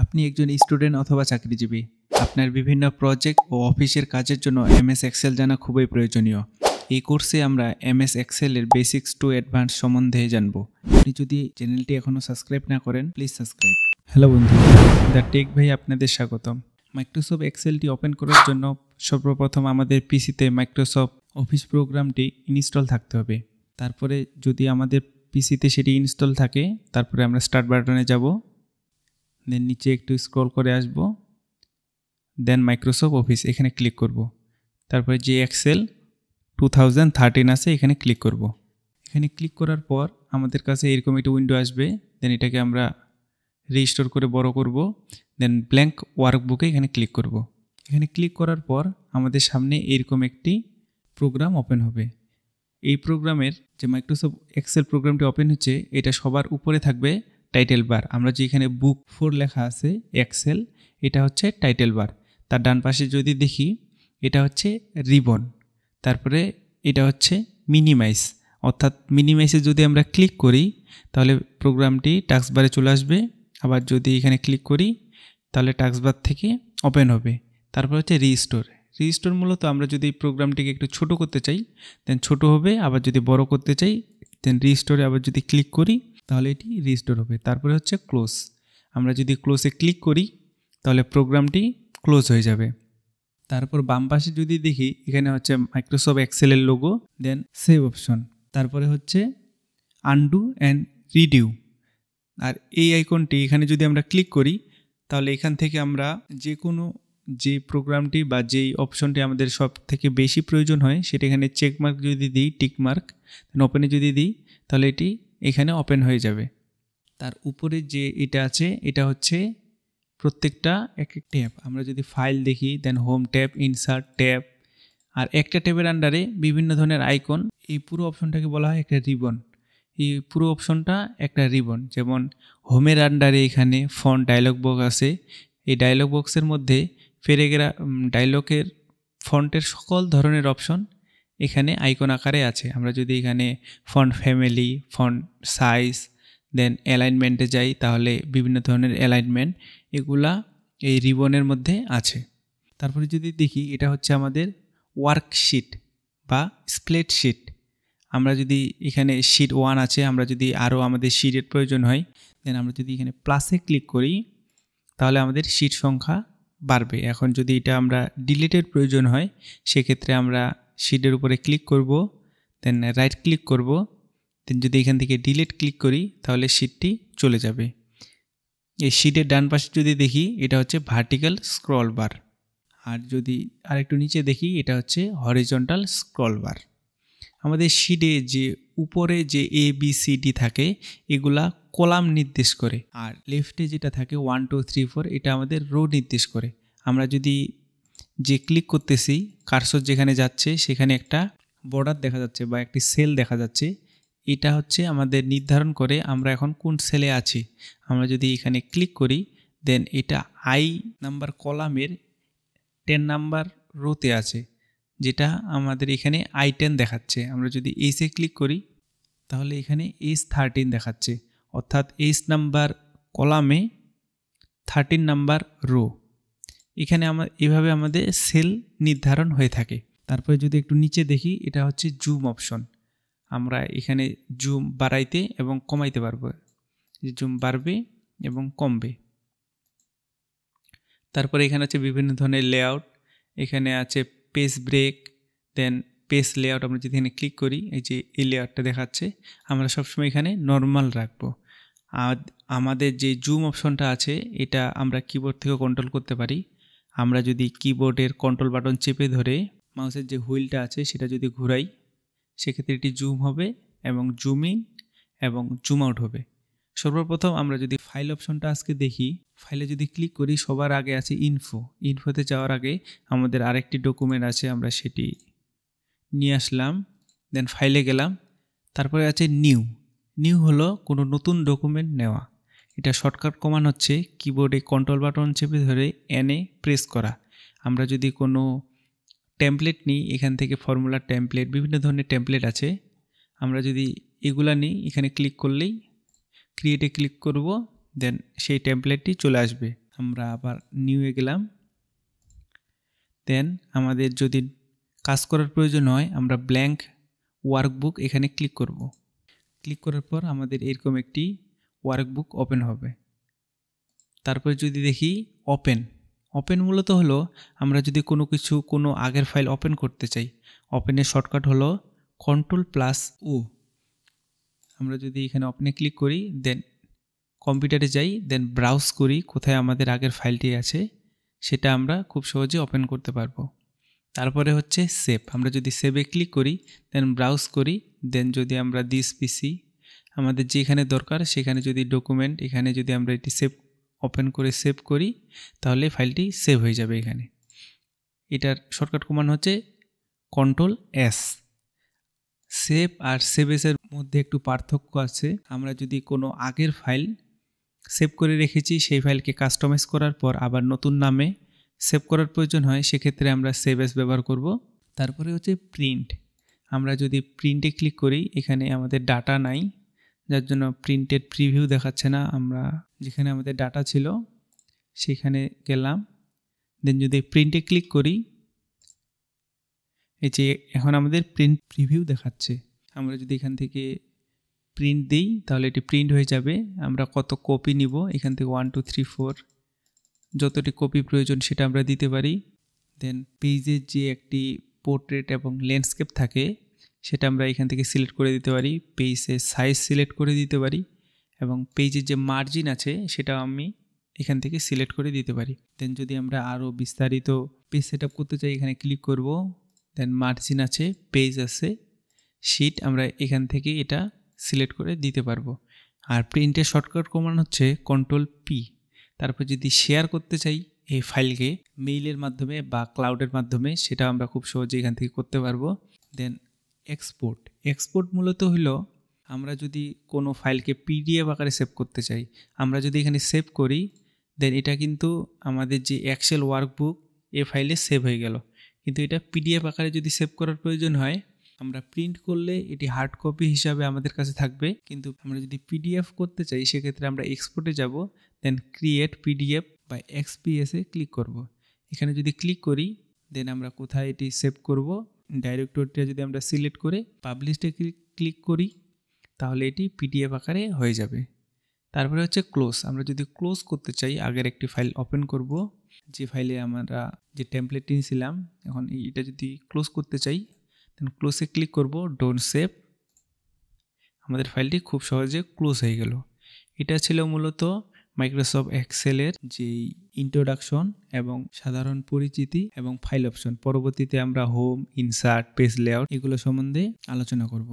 আপনি একজন স্টুডেন্ট অথবা চাকরিজীবী। আপনার বিভিন্ন প্রজেক্ট ও অফিসের কাজের জন্য এমএস এক্সেল জানা খুবই প্রয়োজনীয়। এই কোর্সে আমরা এমএস এক্সেলের বেসিক্স টু অ্যাডভান্স সম্বন্ধে জানব। আপনি যদি চ্যানেলটি এখনও সাবস্ক্রাইব না করেন, প্লিজ সাবস্ক্রাইব। হ্যালো বন্ধু, দ্য টেক ভাই আপনাদের স্বাগতম। মাইক্রোসফট এক্সেলটি ওপেন করার জন্য সর্বপ্রথম আমাদের পিসিতে মাইক্রোসফট অফিস প্রোগ্রামটি ইনস্টল থাকতে হবে। তারপরে যদি আমাদের পিসিতে সেটি ইনস্টল থাকে, তারপরে আমরা স্টার্ট বাটনে যাব, দেন নিচে একটু স্ক্রল করে আসব, দেন মাইক্রোসফট অফিস এখানে ক্লিক করব। তারপরে যে এক্সেল 2013 আছে এখানে ক্লিক করব। এখানে ক্লিক করার পর আমাদের কাছে এরকম একটা উইন্ডো আসবে। দেন এটাকে আমরা রিস্টোর করে বড় করব। দেন ব্ল্যাঙ্ক ওয়ার্কবুকে এখানে ক্লিক করব। এখানে ক্লিক করার পর আমাদের সামনে এরকম একটি প্রোগ্রাম ওপেন হবে। এই প্রোগ্রামের যে মাইক্রোসফট এক্সেল প্রোগ্রামটি ওপেন হচ্ছে, এটা সবার উপরে থাকবে টাইটেল বার। আমরা যে এখানে বুক 4 লেখা আছে এক্সেল, এটা হচ্ছে টাইটেল বার। তার ডান পাশে যদি দেখি, এটা হচ্ছে রিবন। তারপরে এটা হচ্ছে মিনিমাইজ, অর্থাৎ মিনিমাইজে যদি আমরা ক্লিক করি তাহলে প্রোগ্রামটি টাস্ক বারে চলে আসবে। আবার যদি এখানে ক্লিক করি তাহলে টাস্ক বার থেকে ওপেন হবে। তারপর হচ্ছে রিস্টোর। রিস্টোর মূলত আমরা যদি প্রোগ্রামটিকে একটু ছোট করতে চাই দেন ছোট হবে, আবার যদি বড় করতে চাই দেন রিস্টোরে আবার যদি ক্লিক করি তাহলে এটি রিস্টোর হবে। তারপরে হচ্ছে ক্লোজ। আমরা যদি ক্লোজে ক্লিক করি তাহলে প্রোগ্রামটি ক্লোজ হয়ে যাবে। তারপর বাম পাশে যদি দেখি, এখানে হচ্ছে মাইক্রোসফট এক্সেলের লোগো, দেন সেভ অপশন, তারপরে হচ্ছে আনডু অ্যান্ড রিডিউ। আর এই আইকনটি এখানে যদি আমরা ক্লিক করি তাহলে এখান থেকে আমরা যে প্রোগ্রামটি বা যেই অপশনটি আমাদের সব থেকে বেশি প্রয়োজন হয় সেটা এখানে চেকমার্ক যদি দিই, টিকমার্ক, দেন ওপেনে যদি দিই তাহলে এটি এখানে ওপেন হয়ে যাবে। তার উপরে যে এটা আছে এটা হচ্ছে প্রত্যেকটা এক এক ট্যাব। আমরা যদি ফাইল দেখি দেন হোম ট্যাব, ইনসার্ট ট্যাব, আর একটা ট্যাবের আন্ডারে বিভিন্ন ধরনের আইকন। এই পুরো অপশনটাকে বলা হয় একটা রিবন। এই পুরো অপশনটা একটা রিবন। যেমন হোমের আন্ডারে এখানে ফন্ট ডায়লগ বক্স আছে। এই ডায়লগ বক্সের মধ্যে ডায়লগের ফন্টের সকল ধরনের অপশন এখানে আইকন আকারে আছে। আমরা যদি এখানে ফন্ট ফ্যামিলি, ফন্ট সাইজ, দেন অ্যালাইনমেন্টে যাই তাহলে বিভিন্ন ধরনের অ্যালাইনমেন্ট এগুলা এই রিবনের মধ্যে আছে। তারপরে যদি দেখি, এটা হচ্ছে আমাদের ওয়ার্কশিট বা স্প্রেডশিট। আমরা যদি এখানে শিট 1 আছে, আমরা যদি আরও আমাদের শিটের প্রয়োজন হয় দেন আমরা যদি এখানে প্লাসে ক্লিক করি তাহলে আমাদের শিট সংখ্যা বাড়বে। এখন যদি এটা আমরা ডিলিটের প্রয়োজন হয় সেক্ষেত্রে আমরা শিটের উপরে ক্লিক করব, দেন রাইট ক্লিক করব, দেন যদি এখান থেকে ডিলিট ক্লিক করি তাহলে শিটটি চলে যাবে। এই শিটের ডান পাশে যদি দেখি, এটা হচ্ছে ভার্টিক্যাল স্ক্রল বার। আর যদি আরেকটু নিচে দেখি, এটা হচ্ছে হরিজন্টাল স্ক্রল বার। আমাদের শিটে যে উপরে যে ABCD থাকে এগুলা কলাম নির্দেশ করে, আর লেফটে যেটা থাকে 1 2 3 4 এটা আমাদের রো নির্দেশ করে। আমরা যদি যে ক্লিক করতেছি, কার্সর যেখানে যাচ্ছে সেখানে একটা বর্ডার দেখা যাচ্ছে বা একটি সেল দেখা যাচ্ছে। এটা হচ্ছে আমাদের নির্ধারণ করে আমরা এখন কোন সেলে আছি। আমরা যদি এখানে ক্লিক করি দেন এটা I নাম্বার কলামের 10 নাম্বার রোতে আছে, যেটা আমাদের এখানে I10 দেখাচ্ছে। আমরা যদি এসে ক্লিক করি তাহলে এখানে S13 দেখাচ্ছে, অর্থাৎ S নাম্বার কলামে 13 নাম্বার রো। এখানে এভাবে আমাদের সেল নির্ধারণ হয়ে থাকে। তারপরে যদি একটু নিচে দেখি, এটা হচ্ছে জুম অপশন। আমরা এখানে জুম বাড়াইতে এবং কমাইতে পারবো, জুম বাড়বে এবং কমবে। তারপরে এখানে আছে বিভিন্ন ধরনের লেআউট, এখানে আছে পেজ ব্রেক, দেন পেজ লেআউট। আমরা যদি এখানে ক্লিক করি এই যে এই লেআউটটা দেখাচ্ছে, আমরা সবসময় এখানে নর্মাল রাখবো। আর আমাদের যে জুম অপশনটা আছে এটা আমরা কিবোর্ড থেকে কন্ট্রোল করতে পারি। আমরা যদি কিবোর্ডের কন্ট্রোল বাটন চেপে ধরে মাউসের যে হুইলটা আছে সেটা যদি ঘুরাই সেক্ষেত্রে এটি জুম হবে এবং জুম ইন এবং জুম আউট হবে। সর্বপ্রথম আমরা যদি ফাইল অপশনটা আজকে দেখি, ফাইলে যদি ক্লিক করি সবার আগে আছে ইনফোতে যাওয়ার আগে আমাদের আরেকটি ডকুমেন্ট আছে, আমরা সেটি নিয়ে আসলাম, দেন ফাইলে গেলাম। তারপরে আছে নিউ হলো কোনো নতুন ডকুমেন্ট নেওয়া। এটা শর্টকাট কমান্ড হচ্ছে কিবোর্ডে কন্ট্রোল বাটন চেপে ধরে এনে প্রেস করা। আমরা যদি কোনো টেমপ্লেট নিই, এখান থেকে ফর্মুলা টেমপ্লেট, বিভিন্ন ধরনের টেমপ্লেট আছে, আমরা যদি এগুলা নিই এখানে ক্লিক করলেই ক্রিয়েটে ক্লিক করব, দেন সেই টেমপ্লেটটি চলে আসবে। আমরা আবার নিউয়ে গেলাম। দেন আমাদের যদি কাজ করার প্রয়োজন হয় আমরা ব্ল্যাঙ্ক ওয়ার্কবুক এখানে ক্লিক করব। ক্লিক করার পর আমাদের এরকম একটি ওয়ার্কবুক ওপেন হবে। তারপরে যদি দেখি ওপেন মূলত হলো আমরা যদি কোনো আগের ফাইল ওপেন করতে চাই, ওপেনের শর্টকাট হলো Ctrl+O। আমরা যদি এখানে ওপেনে ক্লিক করি, দেন কম্পিউটারে যাই, দেন ব্রাউজ করি কোথায় আমাদের আগের ফাইলটি আছে, সেটা আমরা খুব সহজে ওপেন করতে পারবো। তারপরে হচ্ছে সেভ। আমরা যদি সেভে ক্লিক করি, দেন ব্রাউজ করি, দেন যদি আমরা দিস পিসি আমাদের যেখানে দরকার সেখানে যদি ডকুমেন্ট এখানে যদি আমরা এটি ওপেন করে সেভ করি, তাহলে ফাইলটি সেভ হয়ে যাবে। এখানে এটার শর্টকাট কমান্ড হচ্ছে Ctrl+S। সেভ আর সেভ এসের মধ্যে একটু পার্থক্য আছে। আমরা যদি কোনো আগের ফাইল সেভ করে রেখেছি সেই ফাইলকে কাস্টমাইজ করার পর আবার নতুন নামে সেভ করার প্রয়োজন হয়, সেক্ষেত্রে আমরা সেভ এস ব্যবহার করব। তারপরে হচ্ছে প্রিন্ট। আমরা যদি প্রিন্টে ক্লিক করি, এখানে আমাদের ডাটা নাই, যার জন্য প্রিন্টেড প্রিভিউ দেখাচ্ছে না। আমরা যেখানে আমাদের ডাটা ছিল সেখানে গেলাম, দেন যদি প্রিন্টে ক্লিক করি, এই যে এখন আমাদের প্রিন্ট প্রিভিউ দেখাচ্ছে। আমরা যদি এখান থেকে প্রিন্ট দিই তাহলে এটি প্রিন্ট হয়ে যাবে। আমরা কত কপি নিব এখান থেকে 1 2 3 4 যতটি কপি প্রয়োজন সেটা আমরা দিতে পারি। দেন পেজের যে একটি পোর্ট্রেট এবং ল্যান্ডস্কেপ থাকে সেটা আমরা এখান থেকে সিলেক্ট করে দিতে পারি। পেজের সাইজ সিলেক্ট করে দিতে পারি এবং পেজের যে মার্জিন আছে সেটাও আমি এখান থেকে সিলেক্ট করে দিতে পারি। দেন যদি আমরা আরও বিস্তারিত পেজ সেট আপ করতে চাই, এখানে ক্লিক করব, দেন মার্জিন আছে, পেজ আছে, শিট, আমরা এখান থেকে এটা সিলেক্ট করে দিতে পারবো। আর প্রিন্টের শর্টকাট কমান্ড হচ্ছে Ctrl+P। তারপর যদি শেয়ার করতে চাই এই ফাইলকে মেইলের মাধ্যমে বা ক্লাউডের মাধ্যমে, সেটা আমরা খুব সহজে এখান থেকে করতে পারবো। দেন এক্সপোর্ট মূলত হলো আমরা যদি কোনো ফাইলকে পিডিএফ আকারে সেভ করতে চাই, আমরা যদি এখানে সেভ করি, দেন এটা কিন্তু আমাদের যে এক্সেল ওয়ার্কবুক এ ফাইলে সেভ হয়ে গেল। কিন্তু এটা পিডিএফ আকারে যদি সেভ করার প্রয়োজন হয়, আমরা প্রিন্ট করলে এটি হার্ড কপি হিসাবে আমাদের কাছে থাকবে। কিন্তু আমরা যদি পিডিএফ করতে চাই সেক্ষেত্রে আমরা এক্সপোর্টে যাব, দেন ক্রিয়েট পিডিএফ বা এক্সপিএসে ক্লিক করব। এখানে যদি ক্লিক করি, দেন আমরা কোথায় এটি সেভ করব, ডাইরেক্টরিটা যদি আমরা সিলেক্ট করে পাবলিশে ক্লিক করি তাহলে এটি পিডিএফ আকারে হয়ে যাবে। তারপরে হচ্ছে ক্লোজ। আমরা যদি ক্লোজ করতে চাই, আগের একটি ফাইল ওপেন করব, যে ফাইলে আমরা যে টেমপ্লেটটি নিয়েছিলাম, এখন এটা যদি ক্লোজ করতে চাই, দেন ক্লোজে ক্লিক করব, ডোন্ট সেভ। আমাদের ফাইলটি খুব সহজে ক্লোজ হয়ে গেল। এটা ছিল মূলত মাইক্রোসফট এক্সেলের যে ইন্ট্রোডাকশন এবং সাধারণ পরিচিতি এবং ফাইল অপশন। পরবর্তীতে আমরা হোম, ইনসার্ট, পেজ লেআউট এগুলো সম্বন্ধে আলোচনা করব।